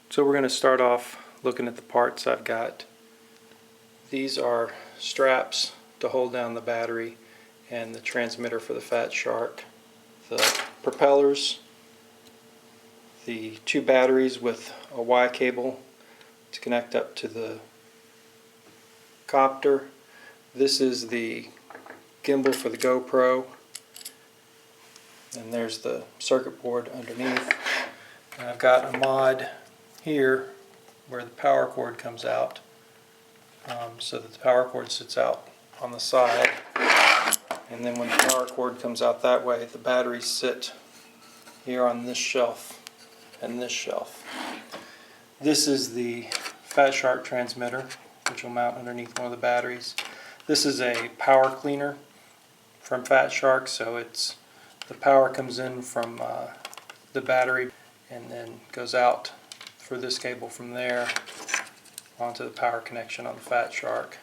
So we're going to start off looking at the parts I've got. These are straps to hold down the battery and the transmitter for the Fat Shark, the propellers, the two batteries with a Y cable to connect up to the copter. This is the gimbal for the GoPro, and there's the circuit board underneath. And I've got a mod here where the power cord comes out, so that the power cord sits out on the side, and then when the power cord comes out that way, the batteries sit here on this shelf and this shelf. This is the Fat Shark transmitter, which will mount underneath one of the batteries. This is a power cleaner from Fat Shark, so the power comes in from the battery and then goes out through this cable from there onto the power connection on the Fat Shark.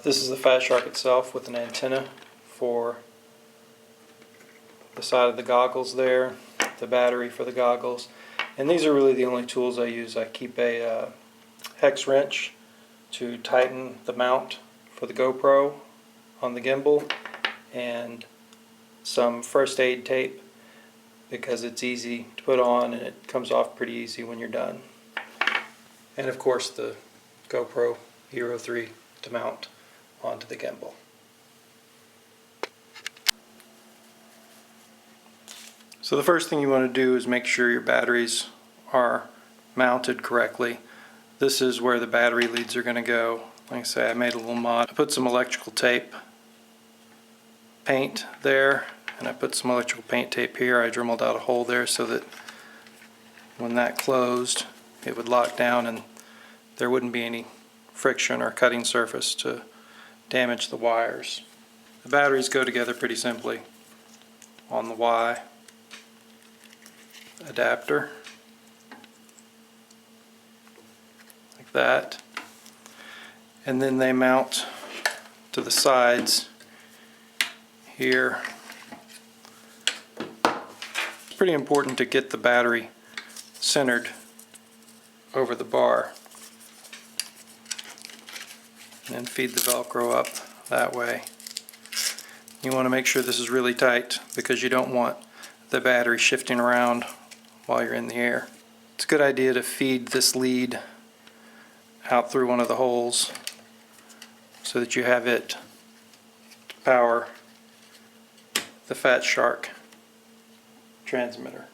This is the Fat Shark itself with an antenna for the side of the goggles there, the battery for the goggles, and these are really the only tools I use. I keep a hex wrench to tighten the mount for the GoPro on the gimbal, and some first aid tape because it's easy to put on and it comes off pretty easy when you're done. And of course the GoPro Hero 3 to mount onto the gimbal. So the first thing you want to do is make sure your batteries are mounted correctly. This is where the battery leads are going to go. Like I say, I made a little mod. I put some electrical tape paint there, and I put some electrical paint tape here. I dremeled out a hole there so that when that closed it would lock down and there wouldn't be any friction or cutting surface to damage the wires. The batteries go together pretty simply on the Y adapter, like that, and then they mount to the sides here. It's pretty important to get the battery centered over the bar and then feed the Velcro up that way. You want to make sure this is really tight because you don't want the battery shifting around while you're in the air. It's a good idea to feed this lead out through one of the holes so that you have it to power the Fat Shark transmitter.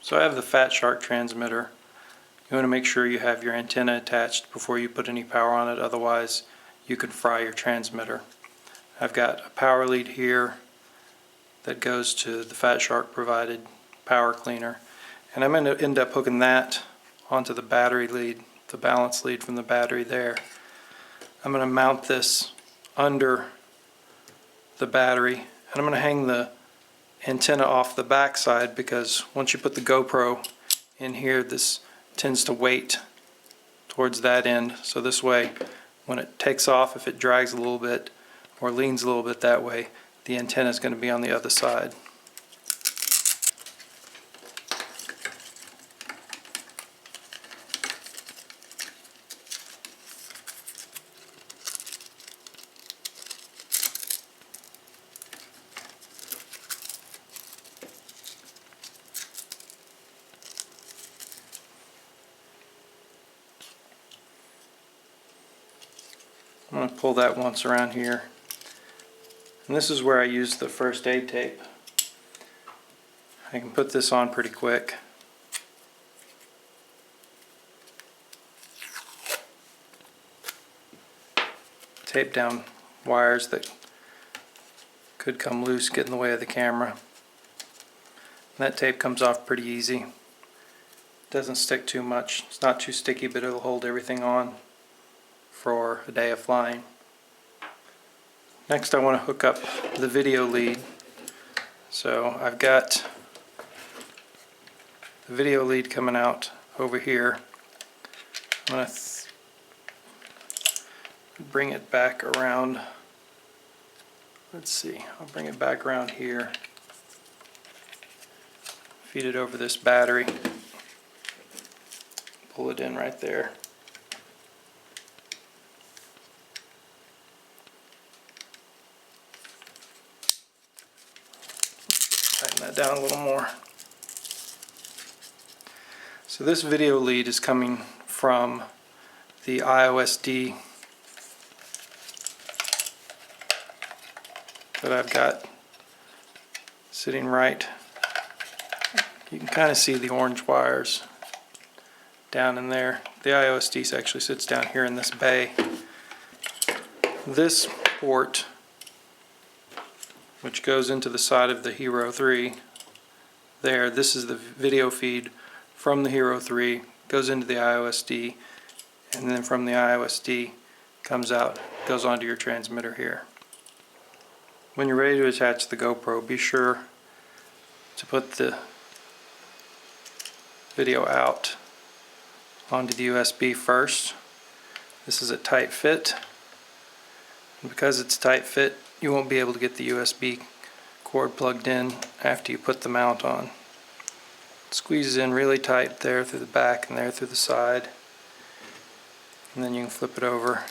So I have the Fat Shark transmitter. You want to make sure you have your antenna attached before you put any power on it, otherwise you could fry your transmitter. I've got a power lead here that goes to the Fat Shark provided power cleaner, and I'm going to end up hooking that onto the battery lead, the balance lead from the battery there. I'm going to mount this under the battery, and I'm going to hang the antenna off the back side because once you put the GoPro in here, this tends to weight towards that end, so this way when it takes off, if it drags a little bit or leans a little bit that way, the antenna is going to be on the other side. I'm going to pull that once around here, and this is where I use the first aid tape. I can put this on pretty quick. tape down wires that could come loose, get in the way of the camera. And that tape comes off pretty easy. Doesn't stick too much. It's not too sticky, but it'll hold everything on for a day of flying. Next I want to hook up the video lead. So I've got the video lead coming out over here. I'm going to bring it back around. Let's see, I'll bring it back around here. Feed it over this battery. Pull it in right there. Tighten that down a little more. So this video lead is coming from the IOSD that I've got sitting right. You can kind of see the orange wires down in there. The IOSD actually sits down here in this bay. This port, which goes into the side of the Hero 3 there, this is the video feed from the Hero 3, goes into the IOSD, and then from the IOSD comes out, goes onto your transmitter here. When you're ready to attach the GoPro, be sure to put the video out onto the USB first. This is a tight fit, and because it's tight fit, you won't be able to get the USB cord plugged in after you put the mount on. It squeezes in really tight there through the back and there through the side, and then you can flip it over.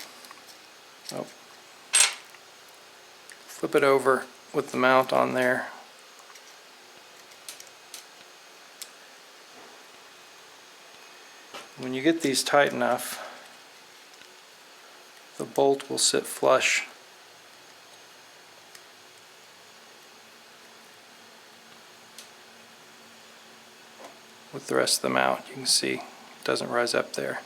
Flip it over with the mount on there. When you get these tight enough, the bolt will sit flush with the rest of the mount. You can see it doesn't rise up there.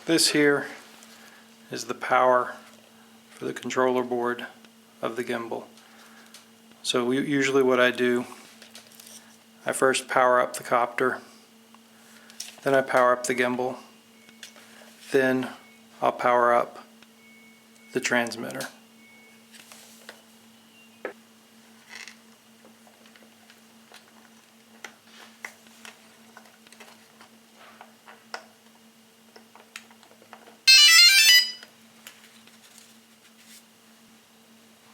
This here is the power for the controller board of the gimbal. So usually what I do, I first power up the copter, then I power up the gimbal, then I'll power up the transmitter.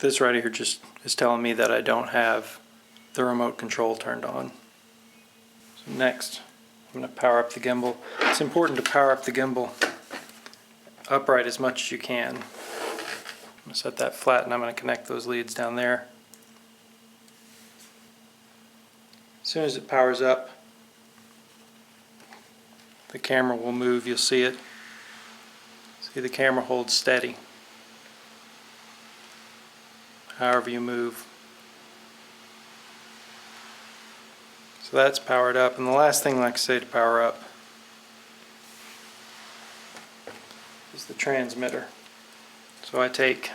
This right here just is telling me that I don't have the remote control turned on. So next, I'm going to power up the gimbal. It's important to power up the gimbal upright as much as you can. I'm going to set that flat and I'm going to connect those leads down there. As soon as it powers up, the camera will move. You'll see it. See, the camera holds steady however you move. So that's powered up, and the last thing, like I say, to power up is the transmitter. So I take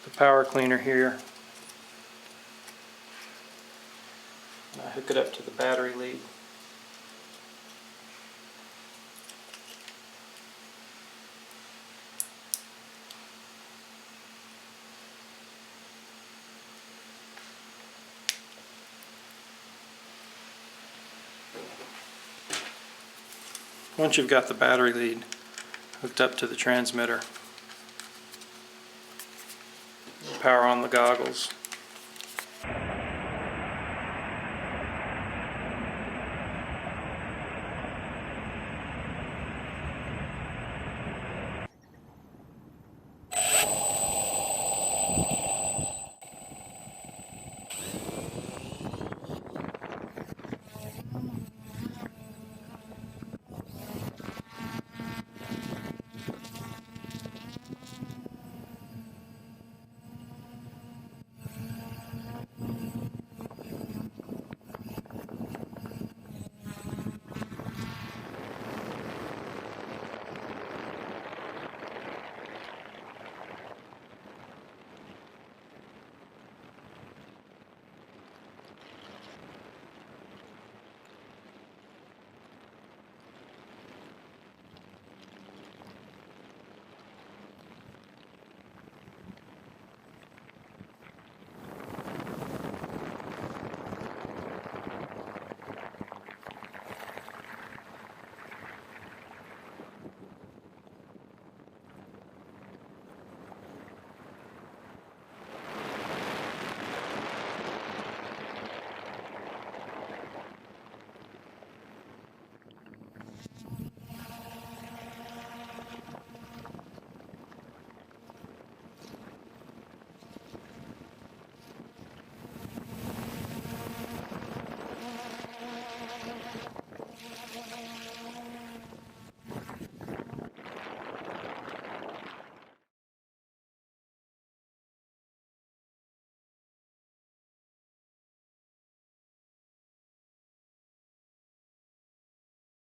the power cleaner here and I hook it up to the battery lead. Once you've got the battery lead hooked up to the transmitter, power on the goggles.